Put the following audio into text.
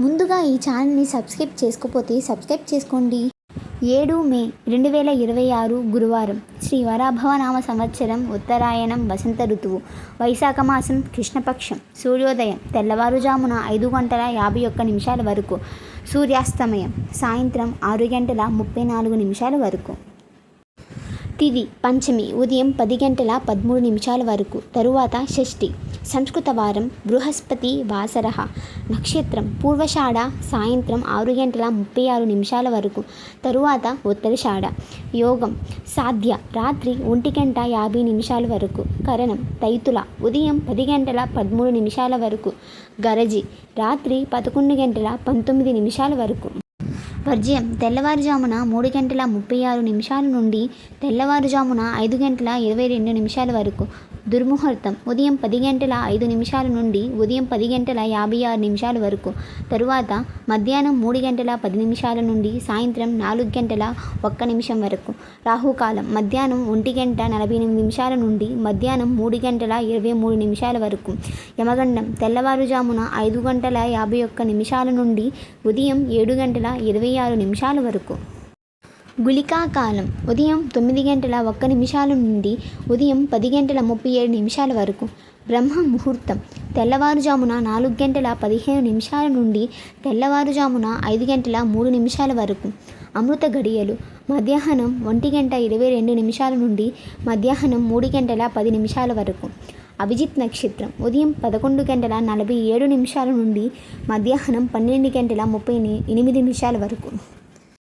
ముందుగా ఈ ఛానల్ని సబ్స్క్రైబ్ చేసుకోకపోతే సబ్స్క్రైబ్ చేసుకోండి. 7 మే 2026 గురువారం. శ్రీ వరాభవనామ సంవత్సరం, ఉత్తరాయణం, వసంత ఋతువు, వైశాఖ మాసం, కృష్ణపక్షం. సూర్యోదయం తెల్లవారుజామున 5:51 వరకు. సూర్యాస్తమయం సాయంత్రం 6:34 వరకు. తిథి పంచమి ఉదయం 10:13 వరకు. తరువాత షష్ఠి. సంస్కృత వారం బృహస్పతి వాసరః. నక్షత్రం పూర్వషాఢ సాయంత్రం 6:36 వరకు. తరువాత ఉత్తరషాఢ. యోగం సాధ్య రాత్రి 1:50 వరకు. కరణం తైతుల ఉదయం 10:13 వరకు. గరజి రాత్రి 11:19 వరకు. వర్జ్యం తెల్లవారుజామున 3:36 నుండి తెల్లవారుజామున 5:22 వరకు. దుర్ముహూర్తం ఉదయం 10:05 నుండి ఉదయం 10:56 వరకు. తరువాత మధ్యాహ్నం 3:10 నుండి సాయంత్రం 4:01 వరకు. రాహుకాలం మధ్యాహ్నం 1:48 నుండి మధ్యాహ్నం 3:23 వరకు. యమగండం తెల్లవారుజామున 5:51 నుండి ఉదయం 7:26 వరకు. గుళికాకాలం ఉదయం 9:01 నుండి ఉదయం 10:37 వరకు. బ్రహ్మ ముహూర్తం తెల్లవారుజామున 4:15 నుండి తెల్లవారుజామున 5:03 వరకు. అమృత గడియలు మధ్యాహ్నం 1:22 నుండి మధ్యాహ్నం 3:10 వరకు. అభిజిత్ నక్షత్రం ఉదయం 11:47 నుండి మధ్యాహ్నం 12:38 వరకు.